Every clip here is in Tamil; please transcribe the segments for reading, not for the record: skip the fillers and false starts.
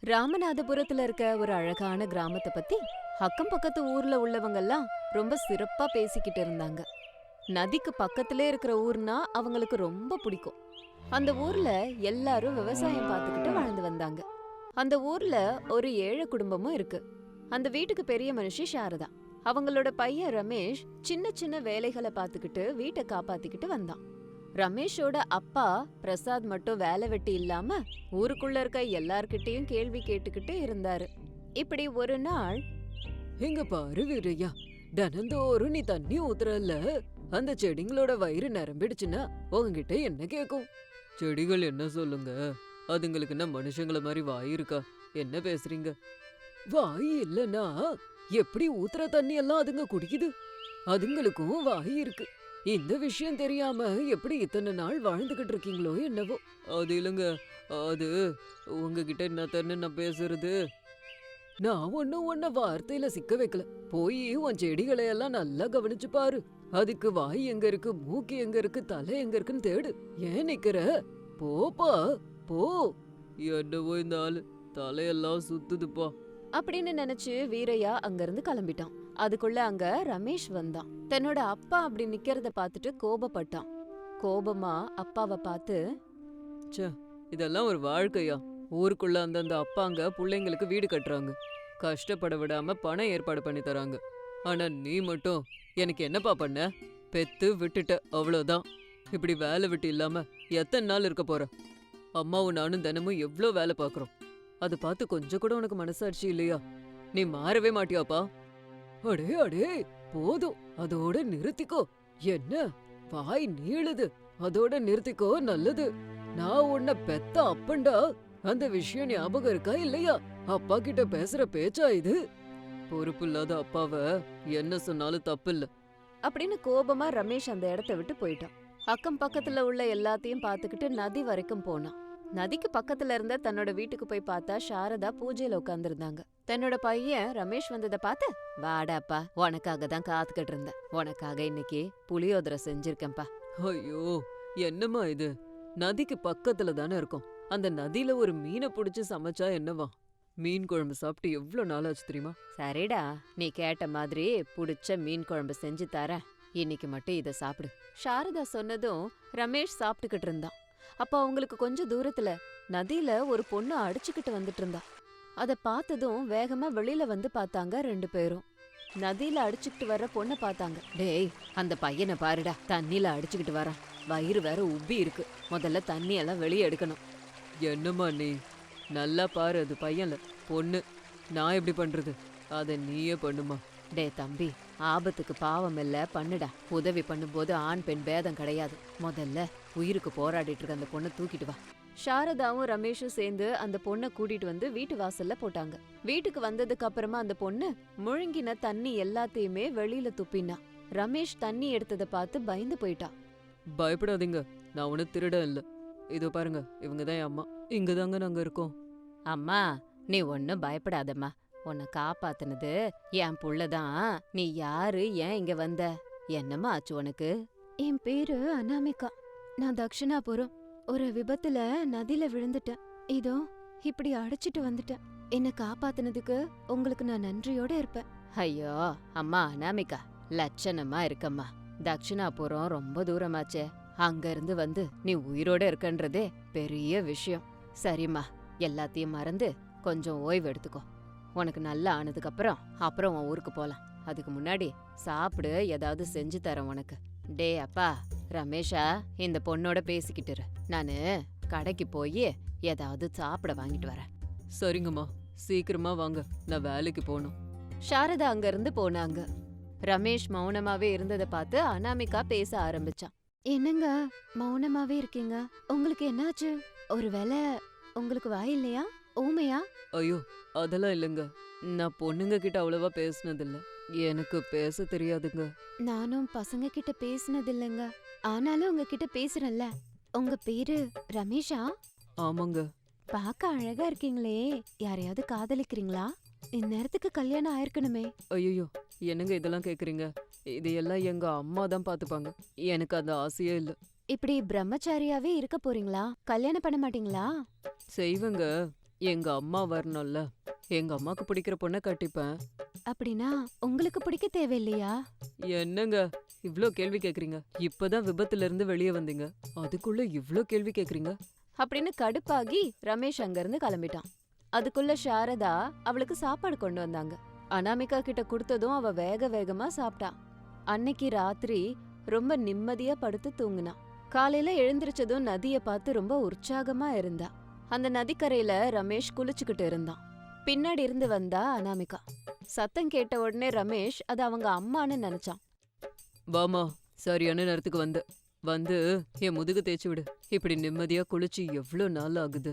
ராமநாதபுரத்துல இருக்க ஒரு அழகான கிராமத்தை பத்தி அக்கம் பக்கத்து ஊர்ல உள்ளவங்கெல்லாம் ரொம்ப சிறப்பா பேசிக்கிட்டு இருந்தாங்க. நதிக்கு பக்கத்திலே இருக்கிற ஊர்னா அவங்களுக்கு ரொம்ப பிடிக்கும். அந்த ஊர்ல எல்லாரும் விவசாயம் பார்த்துக்கிட்டு வாழ்ந்து வந்தாங்க. அந்த ஊர்ல ஒரு ஏழை குடும்பமும் இருக்கு. அந்த வீட்டுக்கு பெரிய மனுஷி சாரதா. அவங்களோட பையன் ரமேஷ் சின்ன சின்ன வேலைகளை பார்த்துக்கிட்டு வீட்டை காப்பாத்திக்கிட்டு வந்தான். ரமேஷோட அப்பா பிரசாத் மட்டும் வேலை வெட்டி இல்லாம ஊருக்குள்ள இருக்க எல்லார்கிட்டயும் கேள்வி கேட்டுக்கிட்டு இருந்தாரு. இப்படி ஒரு நாள், இங்க பாரு வீரையா, தினந்தோறும் நீ தண்ணி ஊத்துறல்ல, அந்த செடிங்களோட வயிறு நிரம்பிடுச்சுன்னா உங்ககிட்ட என்ன கேக்கும்? செடிகள் என்ன சொல்லுங்க, அதுங்களுக்கு என்ன மனுஷங்கள மாதிரி வாய் இருக்கா? என்ன பேசுறீங்க? வாய் இல்லனா எப்படி ஊத்துற தண்ணி எல்லாம் அதுங்க குடிக்குது? அதுங்களுக்கும் வாய் இருக்கு. இந்த விஷயம் தெரியாம எப்படி இத்தனை நாள் வாழ்ந்துகிட்டு இருக்கீங்களோ என்னவோ. அது இல்லைங்க, அது உங்ககிட்ட என்னத்தன்னு நான் பேசுறது. நான் ஒன்னும் உன்ன வார்த்தையில சிக்க வைக்கல. போய் உன் செடிகளை எல்லாம் நல்லா கவனிச்சு பாரு. அதுக்கு வாய் எங்க இருக்கு, மூக்கு எங்க இருக்கு, தலை எங்க இருக்குன்னு தேடு. ஏன் நிக்கிற? போப்பா போ. என்னவோ இந்த ஆளு தலையெல்லாம் சுத்துதுப்பா அப்படின்னு நினைச்சு வீரையா அங்கிருந்து கிளம்பிட்டான். அதுக்குள்ள அங்க ரமேஷ் வந்தான். தன்னோட அப்பா அப்படி நிக்கிறத பார்த்துட்டு கோபப்பட்டான். கோபமா அப்பாவை பார்த்து, இதெல்லாம் ஒரு வாழ்க்கையா? ஊருக்குள்ள அந்தந்த அப்பாங்க பிள்ளைங்களுக்கு வீடு கட்டுறாங்க, கஷ்டப்பட விடாம பணம் ஏற்பாடு பண்ணி தராங்க. ஆனா நீ மட்டும் எனக்கு என்னப்பா பண்ண? பெத்து விட்டுட்ட, அவ்வளவுதான். இப்படி வேலை விட்டு இல்லாம எத்தனை நாள் இருக்க போற? அம்மாவும் நானும் தினமும் எவ்வளோ வேலை பார்க்கறோம். அதை பார்த்து கொஞ்சம் கூட உனக்கு மனசாட்சி இல்லையா? நீ மாறவே மாட்டியாப்பா? அடே அடே, போதும், அதோட நிறுத்திக்கோ. என்ன வாய் நீளுது? அதோட நிறுத்திக்கோ, நல்லது. நான் உன்னை பெத்த அப்பண்டா. அந்த விஷயம் ஞாபகம் இருக்கா இல்லையா? அப்பா கிட்ட பேசுற பேச்சா இது? பொறுப்பு இல்லாத அப்பாவ என்ன சொன்னாலும் தப்பு இல்ல அப்படின்னு கோபமா ரமேஷ் அந்த இடத்த விட்டு போயிட்டான். அக்கம் பக்கத்துல உள்ள எல்லாத்தையும் பார்த்துக்கிட்டு நதி வரைக்கும் போனான். நதிக்கு பக்கத்துல இருந்த தன்னோட வீட்டுக்கு போய் பார்த்தா சாரதா பூஜையில உட்கார்ந்துருந்தாங்க. தன்னோட பையன் ரமேஷ் வந்ததை பார்த்து, வாடாப்பா, உனக்காக தான் காத்துக்கிட்டு இருந்தேன். உனக்காக இன்னைக்கு புளியோதரை செஞ்சிருக்கேன்ப்பா. ஐயோ, என்னம்மா இது? நதிக்கு பக்கத்துல தானே இருக்கும். அந்த நதியில ஒரு மீனை பிடிச்சு சமைச்சா என்னவா? மீன் குழம்பு சாப்பிட்டு எவ்வளவு நாள் ஆச்சு தெரியுமா? சரிடா, நீ கேட்ட மாதிரி புடிச்ச மீன் குழம்பு செஞ்சு தரேன். இன்னைக்கு மட்டும் இதை சாப்பிடு. சாரதா சொன்னதும் ரமேஷ் சாப்பிட்டுக்கிட்டு இருந்தான். அப்ப அவங்களுக்கு கொஞ்சம் தூரத்துல நதியில ஒரு பொண்ணு அடிச்சுக்கிட்டு வந்துட்டு இருந்தா. அத பார்த்ததும் வேகமா வெளியில வந்து பார்த்தாங்க ரெண்டு பேரும். நதியில அடிச்சுக்கிட்டு வர்ற பொண்ணை பார்த்தாங்க. டேய், அந்த பையனை பாருடா, தண்ணியில அடிச்சுக்கிட்டு வரான். வயிறு வேற உப்பி இருக்கு. முதல்ல தண்ணி எல்லாம் வெளியே எடுக்கணும். என்னம்மா நீ? நல்லா பாரு, அது பையன்ல பொண்ணு. நான் எப்படி பண்றது? அத நீயே பண்ணுமா. டே தம்பி, ஆபத்துக்கு பாவம் இல்ல, பண்ணுடா. உதவி பண்ணும்போது ஆண் பெண் பேதம் கிடையாது. முதல்ல உயிருக்கு போராடிட்டு இருக்க அந்த பொண்ணை தூக்கிட்டு வா. சாரதாவும் ரமேஷும் சேர்ந்து அந்த பொண்ணை கூட்டிட்டு வந்து வீட்டு வாசல்ல போட்டாங்க. வீட்டுக்கு வந்ததுக்கு அப்புறமா அந்த பொண்ணு முழுங்கின தண்ணி எல்லாத்தையுமே வெளியில துப்பினா. ரமேஷ் தண்ணி எடுத்ததை பார்த்து பயந்து போயிட்டா. பயப்படாதீங்க, நான் ஒண்ணு திருட இல்ல. இதோ பாருங்க, இவங்கதான் என் அம்மா. இங்கதாங்க நாங்க இருக்கோம். அம்மா, நீ ஒன்னும் பயப்படாதம்மா. உன்னை காப்பாத்துனது என் புள்ளதான். நீ யாரு, ஏன் இங்க வந்த? என்னம்மா ஆச்சு உனக்கு? என் பேரு அனாமிகா. நான் தக்ஷிணாபுரம் ஒரு விபத்துல நதியில விழுந்துட்டேன். இதோ இப்படி அடைச்சிட்டு வந்துட்டேன். என்ன காப்பாத்துனதுக்கு உங்களுக்கு நான் நன்றியோட இருப்பேன். ஐயோ அம்மா அனாமிகா, லட்சணமா இருக்கம்மா. தக்ஷிணாபுரம் ரொம்ப தூரமாச்சே. அங்க இருந்து வந்து நீ உயிரோட இருக்கன்றதே பெரிய விஷயம். சரிம்மா, எல்லாத்தையும் மறந்து கொஞ்சம் ஓய்வு எடுத்துக்கோ. உனக்கு நல்லா ஆனதுக்கு அப்புறம் உன் ஊருக்கு போலாம். அதுக்கு முன்னாடி சாப்பிடு, ஏதாவது செஞ்சு தரேன் உனக்கு. டே அப்பா, ரமேஷா, இந்த பொண்ணோட பேசிக்கிட்டு நானு கடைக்கு போய் ஏதாவது சாப்பிட வாங்கிட்டு வரேன். சரிங்கம்மா, சீக்கிரமா வாங்க, நான் வேலைக்கு போகணும். சாரதா அங்க இருந்து போனாங்க. ரமேஷ் மௌனமாவே இருந்ததை பார்த்து அனாமிகா பேச ஆரம்பிச்சான். என்னங்க மௌனமாவே இருக்கீங்க? உங்களுக்கு என்னாச்சு? ஒருவேளை உங்களுக்கு வாய் இல்லையா, ஊமையா? ஐயோ, அதெல்லாம் இல்லைங்க. நான் பொண்ணுங்க கிட்ட அவ்வளவா பேசினதில்ல. எனக்கு பேச தெரியாதுங்க. நானும் பசங்க கிட்ட பேசினது இல்லைங்க. ஆனாலும் உங்ககிட்ட பேசுறேன்ல. உங்க பேரு ரமேஷா? ஆமாங்க. பார்க்க அழகா இருக்கீங்களே, யாரையாவது காதலிக்கிறீங்களா? இந்நேரத்துக்கு கல்யாணம் ஆயிருக்கணுமே. ஐயோ, என்னங்க இதெல்லாம் கேக்குறீங்க? இதையெல்லாம் எங்க அம்மா தான் பாத்துப்பாங்க. எனக்கு அந்த ஆசையே இல்ல. இப்படி பிரம்மச்சாரியாவே இருக்க போறீங்களா? கல்யாணம் பண்ண மாட்டீங்களா? செய்வங்க. எங்க அம்மா வரணும்ல, எங்க அம்மாக்கு பிடிக்கிற பொண்ணை கட்டிப்பேன். அப்படின்னா உங்களுக்கு பிடிக்க தேவையில்லையா? என்னங்க இவ்ளோ கேள்வி கேக்குறீங்க? இப்பதான் விபத்துல இருந்து வெளியே வந்தீங்க, அதுக்குள்ள இவ்ளோ கேள்வி கேக்குறீங்க? அப்படின்னு கடுப்பாகி ரமேஷ் அங்கிருந்து கிளம்பிட்டான். அதுக்குள்ள சாரதா அவளுக்கு சாப்பாடு கொண்டு வந்தாங்க. அனாமிகா கிட்ட கொடுத்ததும் அவ வேக வேகமா சாப்பிட்டா. அன்னைக்கு ராத்திரி ரொம்ப நிம்மதியா படுத்து தூங்குனா. காலையில எழுந்திருச்சதும் நதிய பார்த்து ரொம்ப உற்சாகமா இருந்தா. அந்த நதிக்கரையில ரமேஷ் குளிச்சுக்கிட்டு இருந்தான். பின்னாடி இருந்து வந்தா அனாமிகா. சத்தம் கேட்ட உடனே ரமேஷ் அது அவங்க அம்மான்னு நினைச்சான். வாமா, சரியான நேரத்துக்கு வந்து என் முதுகு தேய்ச்சி விடு. இப்படி நிம்மதியா குளிச்சு எவ்ளோ நாள் ஆகுது?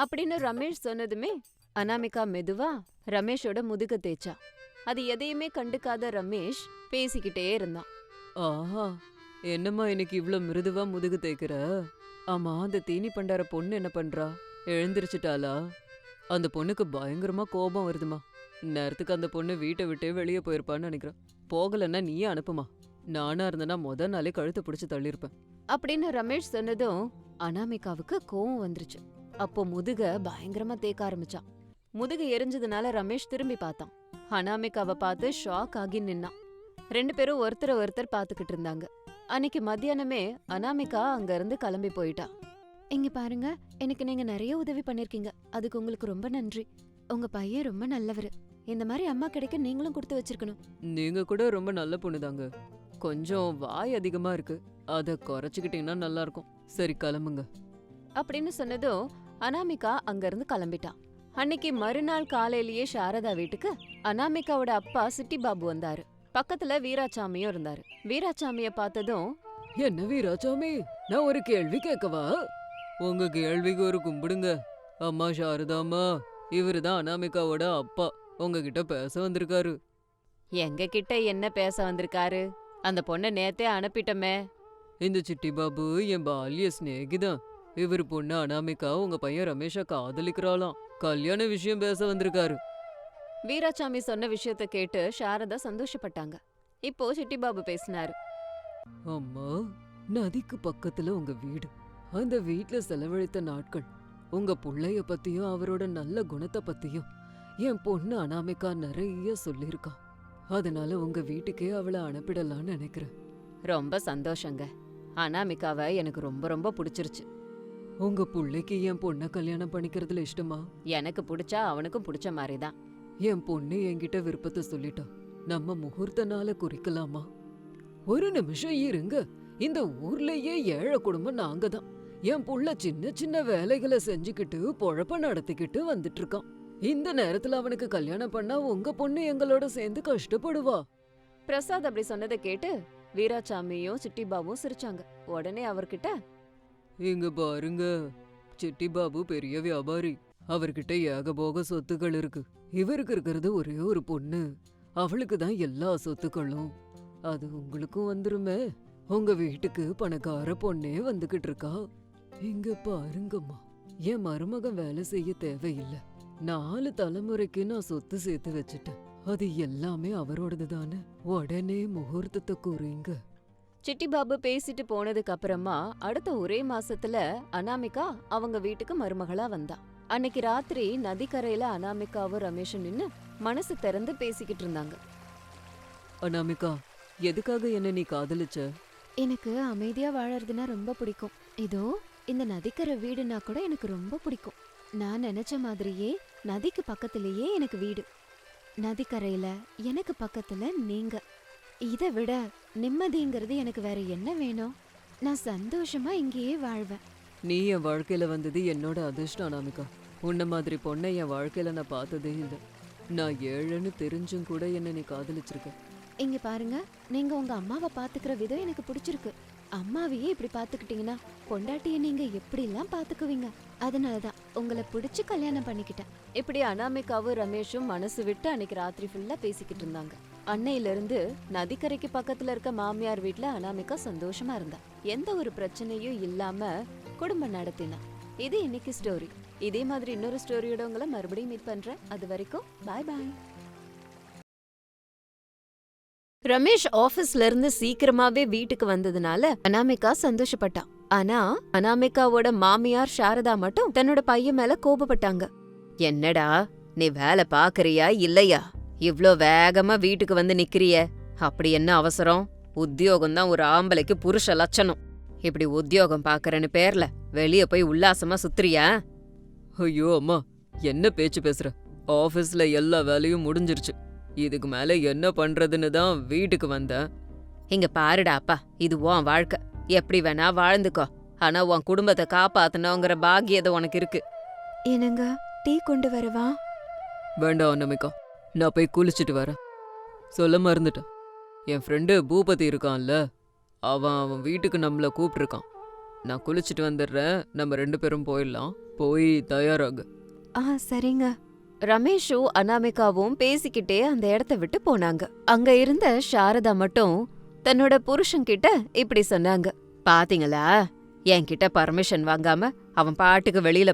அப்படின்னு ரமேஷ் சொன்னதுமே அனாமிகா மெதுவா ரமேஷோட முதுக தேய்ச்சா. அது எதையுமே கண்டுக்காத ரமேஷ் பேசிக்கிட்டே இருந்தான். ஆஹா, என்னம்மா இன்னைக்கு இவ்ளோ மிருதுவா முதுகு தேய்க்கிற? ஆமா, அந்த தீனி பண்டார பொண்ணு என்ன பண்றா? எழுந்திருச்சுட்டாளா? அந்த பொண்ணுக்கு பயங்கரமா கோபம் வருதுமா. நேரத்துக்கு அந்த பொண்ணு வீட்டை விட்டே வெளியே போயிருப்பான்னு நினைக்கிறேன். போகலன்னா நீயே அனுப்புமா. நானா இருந்தனா நாளே கழுத்தை பிடிச்சு தள்ளியிருப்பேன். அப்படின்னு ரமேஷ் சொன்னதும் அனாமிகாவுக்கு கோவம் வந்துருச்சு. அப்போ முதுக பயங்கரமா தேக்க ஆரம்பிச்சான். முதுகு எரிஞ்சதுனால ரமேஷ் திரும்பி பார்த்தான். அனாமிகாவை பார்த்து ஷாக் ஆகி நின்னான். 2 பேரும் ஒருத்தரை ஒருத்தர் பார்த்துக்கிட்டு இருந்தாங்க. அன்னைக்கு மத்தியானமே அனாமிகா அங்க இருந்து கிளம்பி போயிட்டா. இங்க பாருங்க, எனக்கு நீங்க நிறைய உதவி பண்ணிருக்கீங்க. அதுக்கு உங்களுக்கு ரொம்ப நன்றி. உங்க பையன் ரொம்ப நல்லவரு. இந்த மாதிரி அம்மா கிடைக்க நீங்களும் கொடுத்து வச்சிருக்கணும். நீங்க கூட ரொம்ப நல்ல பொண்ணுதாங்க. கொஞ்சம் வாய் அதிகமா இருக்கு, அத குறைச்சுக்கிட்டீங்கன்னா நல்லா இருக்கும். சரி, கிளம்புங்க. அப்படின்னு சொன்னதும் அனாமிகா அங்க இருந்து கிளம்பிட்டா. அன்னைக்கு மறுநாள் காலையிலேயே சாரதா வீட்டுக்கு அனாமிகாவோட அப்பா சிட்டி பாபு வந்தாரு. பக்கத்துல வீராசாமியும் இருந்தாரு. வீராசாமிய பார்த்ததும், என்ன வீராசாமி, நான் ஒரு கேள்வி கேட்கவா? உங்க கேள்விக்கு ஒரு கும்பிடுங்க. அம்மா சாரதாம்மா, இவருதான் அனாமிகாவோட அப்பா, உங்ககிட்ட பேச வந்திருக்காரு. எங்க கிட்ட என்ன பேச வந்திருக்காரு? அந்த பொண்ண நேத்தே அனுப்பிட்டோமே. இந்த சிட்டி பாபு என் பால்ய சிநேகிதான். இவர் பொண்ணு அனாமிகா உங்க பையன் ரமேஷா காதலிக்கிறாளாம். கல்யாண விஷயம் பேச வந்திருக்காரு. வீராசாமி சொன்ன விஷயத்த கேட்டு சாரதா சந்தோஷப்பட்டாங்க. இப்போ சிட்டி பாபு பேசினாரு. அம்மா, நதிக்கு பக்கத்துல உங்க வீடு. அந்த வீட்ல செலவழித்த நாட்கள், உங்க புள்ளைய பத்தியும் அவரோட நல்ல குணத்தை பத்தியும் என் பொண்ணு அனாமிகா நிறைய சொல்லிருக்கா. அதனால உங்க வீட்டுக்கே அவளை அனுப்பிடலான்னு நினைக்கிறேன். ரொம்ப சந்தோஷங்க. அனாமிகாவை எனக்கு ரொம்ப ரொம்ப பிடிச்சிருச்சு. உங்க புள்ளைக்கு என் பொண்ண கல்யாணம் பண்ணிக்கிறதுல இஷ்டமா? எனக்கு பிடிச்சா அவனுக்கும் பிடிச்ச மாதிரி தான். என் பொண்ணு என்கிட்ட விருப்பத்தை சொல்லிட்டா. நம்ம முகூர்த்த நாளை குறிக்கலாமா? ஒரு நிமிஷம் இருங்க. இந்த ஊர்லயே ஏழை குடும்பம் நாங்க தான். என் புள்ள சின்ன சின்ன வேலைகளை செஞ்சுக்கிட்டு பொழப்ப நடத்திக்கிட்டு வந்துட்டு இருக்கான். இந்த நேரத்துல அவனுக்கு கல்யாணம் பண்ணா உங்க பொண்ணு எங்களோட சேர்ந்து கஷ்டப்படுவா. பிரசாத் அப்படி சொன்னதை கேட்டு வீராசாமியும் சிட்டி பாபுவும் சிரிச்சாங்க. உடனே அவர்கிட்ட, இங்க பாருங்க, சிட்டி பாபு பெரிய வியாபாரி. அவர்கிட்ட ஏகபோக சொத்துக்கள் இருக்கு. இவருக்கு இருக்கிறது ஒரே ஒரு பொண்ணு. அவளுக்கு தான் எல்லா சொத்துக்களும். அது உங்களுக்கும் வந்துருமே. உங்க வீட்டுக்கு பணக்கார பொண்ணே வந்துகிட்டு இருக்கா. இங்க பாருங்கம்மா, என் மருமகன் வேலை செய்ய தேவையில்லை. 4 தலைமுறைக்கு நான் சொத்து சேர்த்து வச்சுட்டேன். அது எல்லாமே அவரோடது தானே. உடனே முகூர்த்தத்தை கூறுங்க. சிட்டி பாபு பேசிட்டு போனதுக்கு அப்புறமா அடுத்த ஒரே மாசத்துல அனாமிகா அவங்க வீட்டுக்கு மருமகளா வந்தா. அன்னைக்கு ராத்திரி நதிக்கரையில அனாமிகாவும் ரமேஷும் நின்னு மனசு திறந்து பேசிக்கிட்டு இருந்தாங்க. அனாமிகா, எதுக்காக என்ன நீ காதலிச்ச? எனக்கு அமைதியா வாழறதுன்னா ரொம்ப பிடிக்கும். இதோ இந்த நதிக்கரை வீடுனா கூட எனக்கு ரொம்ப பிடிக்கும். நான் நினைச்ச மாதிரியே நதிக்கு பக்கத்திலேயே எனக்கு வீடு. நதிக்கரையில எனக்கு பக்கத்துல நீங்க. இதை விட நிம்மதிங்கிறது எனக்கு வேற என்ன வேணும்? நான் சந்தோஷமா இங்கேயே வாழ்வேன். நீ என் வாழ்க்கையில வந்தது என்னோட அதிர்ஷ்டம் அனாமிகா. உன்ன மாதிரி பொண்ணை என் வாழ்க்கையில நான் பார்த்ததே இல்லை. நான் ஏழைன்னு தெரிஞ்சும் கூட என்ன நீ காதலிச்சிருக்க. இங்க பாருங்க, நீங்க உங்க அம்மாவை பாத்துக்கிற விதம் எனக்கு பிடிச்சிருக்கு. அம்மாவையே இப்படி பாத்துக்கிட்டீங்கன்னா பொண்டாட்டிய நீங்க எப்படிலாம் பாத்துக்குவீங்க. அதனாலதான் உங்களை பிடிச்சு கல்யாணம் பண்ணிக்கிட்டேன். இப்படி அனாமிகாவும் ரமேஷும் மனசு விட்டு அன்னைக்கு ராத்திரி ஃபுல்லா பேசிக்கிட்டு இருந்தாங்க. அன்னையில இருந்து நதிக்கரைக்கு பக்கத்துல இருக்க மாமியார் வீட்ல அனாமிகா சந்தோஷமா இருந்தா. எந்த ஒரு பிரச்சனையும் இல்லாம குடும்பம் நடத்தினா. இது இன்னைக்கு ஸ்டோரி. இதே மாதிரி இன்னொரு ஸ்டோரியோட உங்களை மறுபடியும் மீட் பண்றேன். அது வரைக்கும் பாய் பாய். ரமேஷ் ஆபீஸ்ல இருந்து சீக்கிரமாவே வீட்டுக்கு வந்ததுனால அனாமிகா சந்தோஷப்பட்டா. ஆனா அனாமிகாவோட மாமியார் சாரதா மட்டும் தன்னோட பையன் மேல கோபப்பட்டாங்க. என்னடா நீ வேலை பாக்குறியா இல்லையா? இவ்ளோ வேகமா வீட்டுக்கு வந்து நிக்கிறிய, அப்படி என்ன அவசரம்? உத்தியோகம்தான் ஒரு ஆம்பளைக்கு புருஷ லட்சணம். இப்படி உத்தியோகம் பாக்குறேன்னு பேர்ல வெளிய போய் உல்லாசமா சுத்துறியா? ஐயோ அம்மா, என்ன பேச்சு பேசுற? ஆபீஸ்ல எல்லா வேலையும் முடிஞ்சிருச்சு. இதுக்கு மேல என்ன பண்றதுன்னு தான் வீட்டுக்கு வந்தேன். இங்க பாருடா அப்பா, இது உன் வாழ்க்கை, எப்படி வேணா வாழ்ந்துக்கோ. ஆனா உன் குடும்பத்தை காப்பாத்தணுங்கிற பாக்கியத உனக்கு இருக்கு. என்னங்க, டீ கொண்டு வரவா? வேண்டாம் அன்னமிகா, நான் போய் குளிச்சுட்டு வரேன். சொல்ல மறந்துட்டேன், என் ஃப்ரெண்டு பூபதி இருக்கான்ல, அவன் வீட்டுக்கு நம்மள கூப்பிட்டுருக்கான். நான் குளிச்சுட்டு வந்துடுறேன், நம்ம 2 பேரும் போயிடலாம். போய் தயாராகு. சரிங்க. ரமேஷும் அனாமிகாவும் பேசிக்கிட்டே அந்த இடத்த விட்டு போனாங்க. அங்க இருந்த சாரதா மட்டும் தன்னோட புருஷன்கிட்ட இப்படி சொன்னாங்க. பாத்தீங்களா, என்கிட்ட பர்மிஷன் வாங்காம அவன் பாட்டுக்கு வெளியில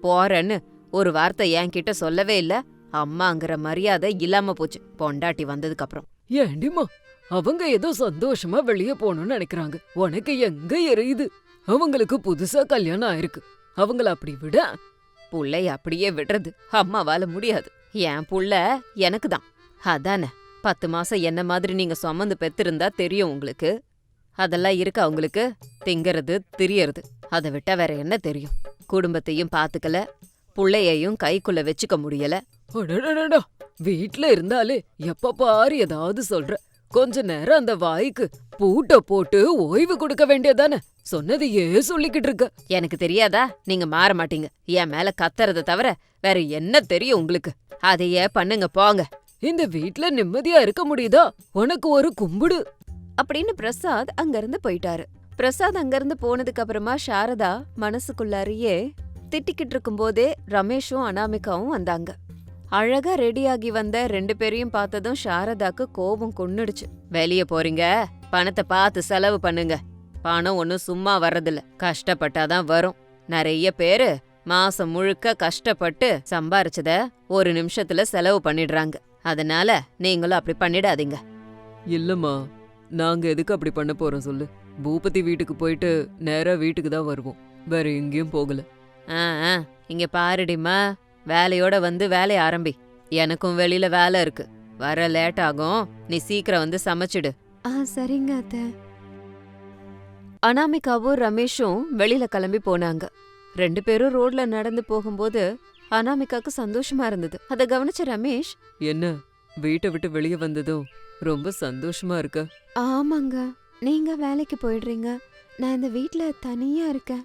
போறேன்னு ஒரு வார்த்தை என்கிட்ட சொல்லவே இல்ல. அம்மாங்கிற மரியாதை இல்லாம போச்சு பொண்டாட்டி வந்ததுக்கு அப்புறம். ஏண்டிமா, அவங்க ஏதோ சந்தோஷமா வெளியே போகணும்னு நினைக்கிறாங்க. உனக்கு எங்க எரியுது? அவங்களுக்கு புதுசா கல்யாணம் ஆயிருக்கு. அவங்கள அப்படி விட. புள்ளைய அப்படியே விடுறது அம்மாவால முடியாது. என் புள்ள எனக்கு தான். அதானே, 10 மாசம் என்ன மாதிரி நீங்க சுமந்து பெத்திருந்தா தெரியும் உங்களுக்கு. அதெல்லாம் இருக்கு அவங்களுக்கு. திங்கறது திரியறது, அதை விட்டா வேற என்ன தெரியும்? குடும்பத்தையும் பாத்துக்கல, புள்ளையையும் கைக்குள்ள வச்சுக்க முடியல. அடடடடா, வீட்ல இருந்தாலே எப்ப பாரு ஏதாவது சொல்ற. கொஞ்ச நேரம் அந்த வாய்க்கு பூட்ட போட்டு ஓய்வு கொடுக்க வேண்டியதானே? சொன்னதையே சொல்லிக்கிட்டு இருக்க. எனக்கு தெரியாதா? நீங்க மாற மாட்டீங்க. என் மேல கத்துறத தவிர வேற என்ன தெரியும் உங்களுக்கு? அதையே பண்ணுங்க போங்க. இந்த வீட்ல நிம்மதியா இருக்க முடியுதா? உனக்கு ஒரு கும்பிடு அப்படின்னு பிரசாத் அங்கிருந்து போயிட்டாரு. பிரசாத் அங்கிருந்து போனதுக்கு அப்புறமா சாரதா மனசுக்குள்ளாரியே திட்டிக்கிட்டு இருக்கும்போதே ரமேஷும் அனாமிகாவும் வந்தாங்க. அழகா ரெடியாகி வந்த 2 பேரையும் பார்த்ததும் சாரதாக்கு கோபம் கொன்னுடுச்சு. வெளிய போறீங்க, பணத்தை பார்த்து செலவு பண்ணுங்க. பணம் ஒன்னும் சும்மா வர்றதில்ல, கஷ்டப்பட்டாதான் வரும். நிறைய பேரு மாசம் முழுக்க கஷ்டப்பட்டு சம்பாரிச்சத ஒரு நிமிஷத்துல செலவு பண்ணிடுறாங்க. அதனால நீங்களும் அப்படி பண்ணிடாதீங்க. இல்லம்மா, நாங்க எதுக்கு அப்படி பண்ண போறோம் சொல்லு? பூபதி வீட்டுக்கு போயிட்டு நேரா வீட்டுக்கு தான் வருவோம், வேற எங்கேயும் போகல. இங்க பாருடிமா, வேலையோட வந்து வேலைய ஆரம்பி. எனக்கும் வெளியில வேலை இருக்கு, வர லேட் ஆகும். நீ சீக்கிரம் வந்து சமைச்சிடு. சரிங்க அத்தை. அனாமிகாவும் ரமேஷும் வெளியில கிளம்பி போனாங்க. 2 பேரும் ரோட்ல நடந்து போகும்போது அனாமிகாக்கு சந்தோஷமா இருந்தது. அத கவனிச்ச ரமேஷ், என்ன வீட்டை விட்டு வெளியே வந்ததும் ரொம்ப சந்தோஷமா இருக்க? ஆமாங்க, நீங்க வேலைக்கு போயிடுறீங்க, நான் இந்த வீட்ல தனியா இருக்கேன்.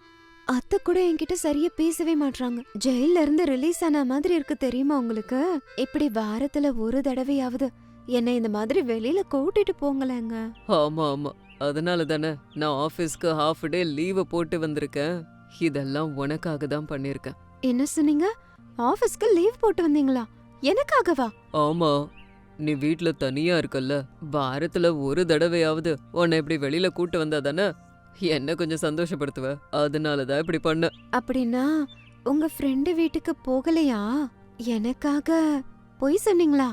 அத்தை கூட என்கிட்ட சரியா பேசவே மாட்றாங்க. ஜெயில இருந்து ரிலீஸ் ஆன மாதிரி இருக்கு தெரியுமா உங்களுக்கு? இப்படி வாரத்துல ஒரு தடவையாவது என்னை இந்த மாதிரி வெளியில கூட்டிட்டு போங்களேங்க. ஆமா ஆமா, அதனால தானே நான் ஆபீஸ்க்கு ஹாஃப் டே லீவ் போட்டு வந்திருக்கேன். இதெல்லாம் உனக்காக தான் பண்ணிருக்கேன். என்ன சொன்னீங்க? ஆபீஸ்க்கு லீவ் போட்டு வந்தீங்களா? எனக்காகவா? ஆமா, நீ வீட்ல தனியா இருக்கல்ல, வாரத்துல ஒரு தடவையாவது உன்னை இப்படி வெளியில கூட்டு வந்தா தானே என்ன கொஞ்சம் சந்தோஷப்படுத்துவ. அதனாலதான் இப்படி பண்ண. அப்படின்னா உங்க ஃப்ரெண்டு வீட்டுக்கு போகலையா? எனக்காக பொய் சொன்னீங்களா?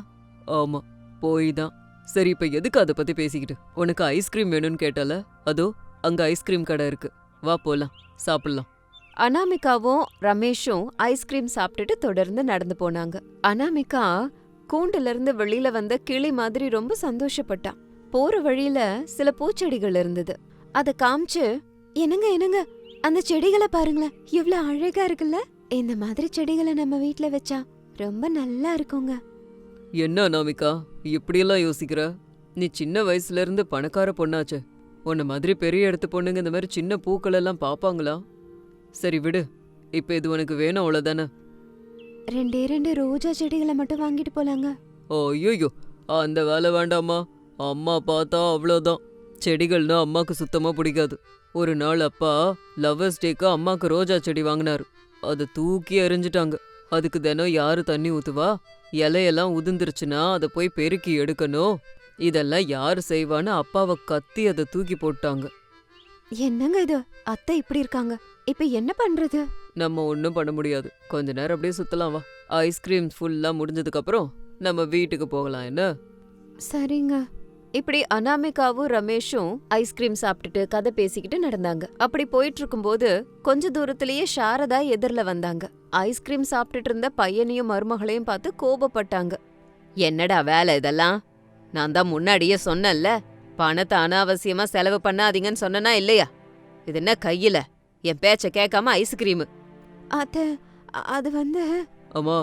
ஆமா, போய் தான். சரி, இப்ப எதுக்கு அதை பத்தி பேசிக்கிட்டு? உனக்கு ஐஸ்கிரீம் வேணும்னு கேட்டால, அதோ அங்க ஐஸ்கிரீம் கடை இருக்கு, வா போலாம், சாப்பிடலாம். அனாமிகாவும் ரமேஷும் ஐஸ்கிரீம் சாப்பிட்டுட்டு தொடர்ந்து நடந்து போனாங்க. அனாமிகா கூண்டுல இருந்து வெளியில வந்த கிளி மாதிரி ரொம்ப சந்தோஷப்பட்டா. போற வழியில சில பூச்செடிகள் இருந்தது. அத காமிச்சு, என்னங்க அந்த செடிகளை பாருங்களேன், எவ்வளவு அழகா இருக்குல்ல. இந்த மாதிரி செடிகளை நம்ம வீட்ல வச்சா ரொம்ப நல்லா இருக்குங்க. என்ன அனாமிகா இப்படியெல்லாம் யோசிக்கிற? நீ சின்ன வயசுல இருந்து பணக்கார பொண்ணாச்சு. உன்ன மாதிரி பெரிய இடத்து பொண்ணுங்க இந்த மாதிரி சின்ன பூக்கள் எல்லாம் பாப்பாங்களா? சரி விடு, இப்ப இது உனக்கு வேணும் அவ்வளவுதானே? 2 ரோஜா செடிகளை மட்டும் வாங்கிட்டு போலாங்க. ஐயோ, அந்த வேலை வேண்டாமா? அம்மா பார்த்தா அவ்வளோதான். செடிகள்னா அம்மாக்கு சுத்தமா பிடிக்காது. ஒரு நாள் அப்பா லவ்வர்ஸ் டேக்கு அம்மாக்கு ரோஜா செடி வாங்கினாரு. அதை தூக்கி எறிஞ்சிட்டாங்க. அதுக்கு தினம் யாரு தண்ணி ஊத்துவா? இலையெல்லாம் உதிர்ந்துருச்சுன்னா அதை போய் பெருக்கி எடுக்கணும். இதெல்லாம் யாரு செய்வான்னு அப்பாவை கத்தி அதை தூக்கி போட்டாங்க. என்னங்க இது, அத்தை இப்படி இருக்காங்க, இப்ப என்ன பண்றது? நம்ம ஒன்னும் பண்ண முடியாது. கொஞ்ச நேரம் அப்படியே சுத்தலாம் வா. ஐஸ்கிரீம் ஃபுல்லா முடிஞ்சதுக்கு அப்புறம் நம்ம வீட்டுக்கு போகலாம். என்ன? சரிங்க. இப்படி அனாமிகாவும் ரமேஷும் ஐஸ்கிரீம் சாப்பிட்டுட்டு கதை பேசிக்கிட்டு நடந்தாங்க. அப்படி போயிட்டு இருக்கும்போது கொஞ்ச தூரத்திலேயே சாரதா எதிர்ல வந்தாங்க. ஐஸ்கிரீம் சாப்பிட்டுட்டு இருந்த பையனையும் மருமகளையும் பார்த்து கோபப்பட்டாங்க. என்னடா வேலை இதெல்லாம்? நான் தான் முன்னாடியே சொன்னேன்ல, பணத்தை அனாவசியமா செலவு பண்ணாதீங்கன்னு சொன்னனா இல்லையா? இது என்ன கையில என் பேச்ச கேட்காம ஐஸ்கிரீம்? அது அம்மா,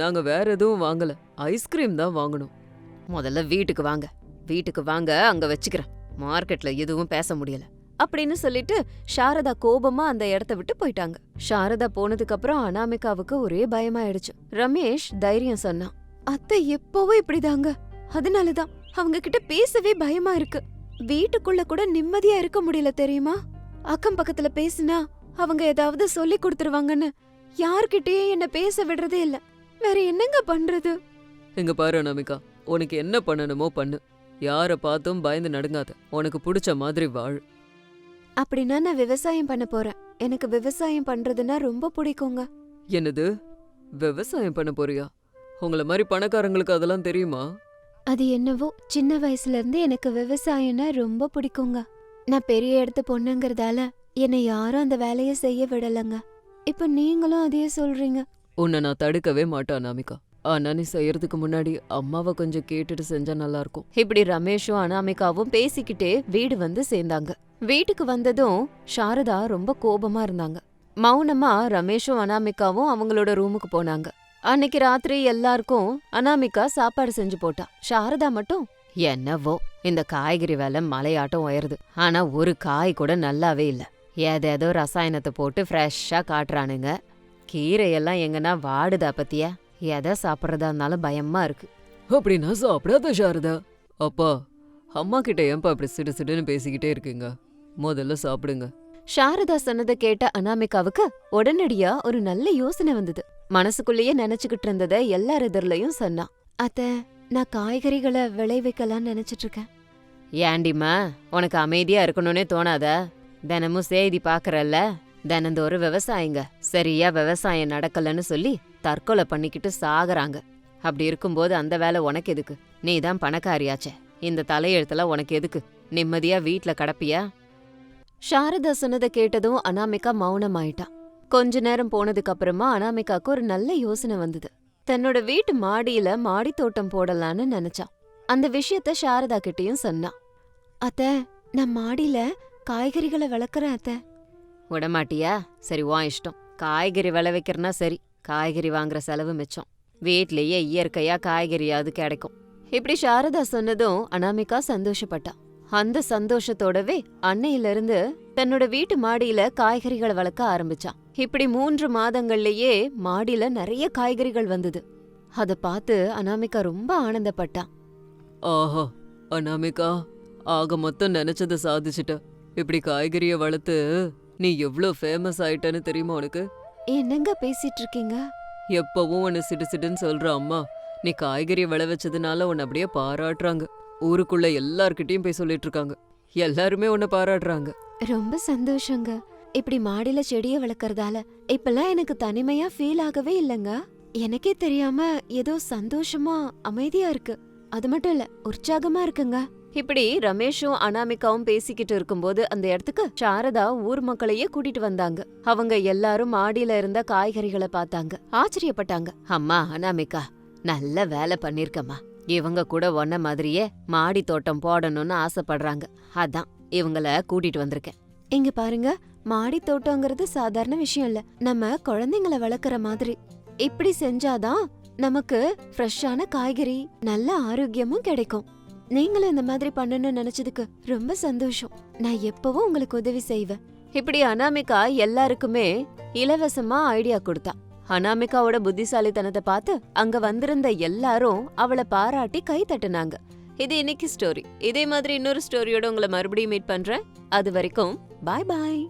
நாங்க வேற எதுவும் வாங்கல, ஐஸ்கிரீம் தான் வாங்கணும். முதல்ல வீட்டுக்கு வாங்க, அங்க வச்சுக்கிறேன். மார்க்கெட்ல எதுவும் பேச முடியல அப்படின்னு சொல்லிட்டு சாரதா கோபமா அந்த இடத்த விட்டு போயிட்டாங்க. சாரதா போனதுக்கு அப்புறம் அனாமிகாவுக்கு ஒரே பயமாயிடுச்சு. ரமேஷ் தைரியம் சொன்னான். அத்தை எப்பவும் இப்படிதாங்க, அதனாலதான் அவங்க கிட்ட பேசவே பயமா இருக்கு. வீட்டுக்குள்ள கூட நிம்மதியா இருக்க முடியல தெரியுமா? அக்கம் பக்கத்துல பேசினா அவங்க ஏதாவது சொல்லி கொடுத்துருவாங்கன்னு யார்கிட்டயே என்ன பேச விடுறதே இல்ல. வேற என்னங்க பண்றது? இங்க பாரு அனாமிகா, உனக்கு என்ன பண்ணணுமோ பண்ணு. யார பார்த்தும் பயந்து நடுங்காத. உனக்கு பிடிச்ச மாதிரி வாழ். அப்படின்னா நான் விவசாயம் பண்ண போறேன். எனக்கு விவசாயம் பண்றதுன்னா ரொம்ப பிடிக்குங்க. என்னது, விவசாயம் பண்ண போறியா? உங்கள மாதிரி பணக்காரங்களுக்கு அதெல்லாம் தெரியுமா? அது என்னவோ சின்ன வயசுல இருந்து எனக்கு விவசாயம்னா ரொம்ப பிடிக்குங்க. நான் பெரிய இடத்து பொண்ணுங்கறதால என்னை யாரும் அந்த வேலைய செய்ய விடலங்க. இப்ப நீங்களும் அதையே சொல்றீங்க. உன்னை நான் தடுக்கவே மாட்டேன் அனாமிகா. ஆனா நீ செய்யறதுக்கு முன்னாடி அம்மாவை கொஞ்சம் கேட்டுட்டு செஞ்சா நல்லா இருக்கும். இப்படி ரமேஷும் அனாமிகாவும் பேசிக்கிட்டே வீடு வந்து சேர்ந்தாங்க. வீட்டுக்கு வந்ததும் சாரதா ரொம்ப கோபமா இருந்தாங்க. மௌனமா ரமேஷும் அனாமிகாவும் அவங்களோட ரூமுக்கு போனாங்க. அன்னைக்கு ராத்திரி எல்லாருக்கும் அனாமிகா சாப்பாடு செஞ்சு போட்டா. சாரதா மட்டும், என்னவோ இந்த காய்கறி விலை மலையாட்டம் உயருது, ஆனா ஒரு காய் கூட நல்லாவே இல்ல. ஏதேதோ ரசாயனத்தை போட்டு ஃப்ரெஷ்ஷா காட்டுறானுங்க. கீரையெல்லாம் எங்கன்னா வாடுதா பத்தியா? எதை சாப்பிட்றதா இருந்தாலும் பயமா இருக்கு. அப்படின்னா சாப்பிடாத சாரதா. அப்பா, அம்மா கிட்ட ஏன்பா இப்படி சிடு சிடுன்னு பேசிக்கிட்டே இருக்கீங்க? முதல்ல சாப்பிடுங்க. சாரதா சொன்னதை கேட்ட அனாமிகாவுக்கு உடனடியா ஒரு நல்ல யோசனை வந்தது. மனசுக்குள்ளேயே நினைச்சுக்கிட்டு இருந்தத எல்லார் எதிரிலையும் சொன்னா. அத்த, நான் காய்கறிகளை விளைவிக்கலாம்னு நினைச்சிட்டு இருக்கேன். ஏண்டிமா, உனக்கு அமைதியா இருக்கணும்னே தோணாதா? தினமும் செய்தி பாக்குறல்ல, தினந்தோறும் விவசாயிங்க சரியா விவசாயம் நடக்கலன்னு சொல்லி தற்கொலை பண்ணிக்கிட்டு சாகுறாங்க. அப்படி இருக்கும்போது அந்த வேலை உனக்கு எதுக்கு? நீ தான் பணக்காரியாச்சே, இந்த தலையெழுத்தெல்லாம் உனக்கு எதுக்கு? நிம்மதியா வீட்ல கடப்பியா? சாரதா சொன்னதை கேட்டதும் அனாமிகா மௌனமாயிட்டா. கொஞ்ச நேரம் போனதுக்கு அப்புறமா அனாமிகாக்கு ஒரு நல்ல யோசனை வந்தது. தன்னோட வீட்டு மாடியில மாடி தோட்டம் போடலான்னு நினைச்சா. அந்த விஷயத்த சாரதா கிட்டயும் சொன்னா. அத்த, நான் மாடியில காய்கறிகளை வளர்க்கறேன் அத்த. விடமாட்டியா? சரி, வா இஷ்டம். காய்கறி விளைவிக்கிறனா சரி, காய்கறி வாங்குற செலவு மிச்சம். வீட்லயே இயற்கையா காய்கறியாவது கிடைக்கும். இப்படி சாரதா சொன்னதும் அனாமிகா சந்தோஷப்பட்டா. அந்த சந்தோஷத்தோடவே அன்னையிலிருந்து தன்னோட வீட்டு மாடியில காய்கறிகளை வளர்க்க ஆரம்பிச்சான். இப்படி 3 மாதங்கள்லயே மாடியில நிறைய காய்கறிகள் வந்தது. அத பார்த்து அனாமிகா ரொம்ப ஆனந்தப்பட்டான். ஆஹா அனாமிகா, ஆக மொத்தம் நினைச்சத சாதிச்சிட்ட. இப்படி காய்கறிய வளர்த்து நீ எவ்ளோ ஃபேமஸ் ஆயிட்டன்னு தெரியுமா உனக்கு? என்னங்க பேசிட்டு இருக்கீங்க? எப்பவும் உன்னை சிடு சிடுன்னு சொல்ற அம்மா, நீ காய்கறிய விளைவிச்சதுனால உன்னை அப்படியே பாராட்டுறாங்க. ஊருக்குள்ள எல்லார்கிட்டயும் போய் சொல்லிட்டு இருக்காங்க. எல்லாருமே உன்னை பாராட்டுறாங்க. ரொம்ப சந்தோஷங்க. இப்படி மாடியில செடிய வளர்க்கறதால இப்பெல்லாம் எனக்கு தனிமையா ஃபீல் ஆகவே இல்லங்க. எனக்கே தெரியாம ஏதோ சந்தோஷமா அமைதியா இருக்கு. அது மட்டும் இல்ல, உற்சாகமா இருக்குங்க. இப்படி ரமேஷும் அனாமிகாவும் பேசிக்கிட்டு இருக்கும்போது அந்த இடத்துக்கு சாரதா ஊர் மக்களையே கூட்டிட்டு வந்தாங்க. அவங்க எல்லாரும் மாடியில இருந்த காய்கறிகளை பார்த்தாங்க, ஆச்சரியப்பட்டாங்க. அம்மா அனாமிகா, நல்ல வேலை பண்ணிருக்கம்மா. இவங்க கூட ஒன்ன மாதிரியே மாடி தோட்டம் போடணும்னு ஆசைப்படுறாங்க. அதான் இவங்கள கூட்டிட்டு வந்திருக்கேன். இங்க பாருங்க, மாடி தோட்டங்கிறது சாதாரண விஷயம் இல்ல. நம்ம குழந்தைங்கள வளர்க்கற மாதிரி. இப்படி செஞ்சாதான் நமக்கு ஃப்ரெஷ்ஷான காய்கறி, நல்ல ஆரோக்கியமும் கிடைக்கும். நீங்களும் இந்த மாதிரி பண்ணணும்னு நினைச்சதுக்கு ரொம்ப சந்தோஷம். நான் எப்பவும் உங்களுக்கு உதவி செய்வேன். இப்படி அனாமிகா எல்லாருக்குமே இலவசமா ஐடியா கொடுத்தா. அனாமிகாவோட புத்திசாலித்தனத்தை பார்த்து அங்க வந்திருந்த எல்லாரும் அவளை பாராட்டி கை தட்டுனாங்க. இது இன்னைக்கு ஸ்டோரி. இதே மாதிரி இன்னொரு ஸ்டோரியோட உங்களை மறுபடியும் மீட் பண்றேன். அது வரைக்கும் பாய் பாய்.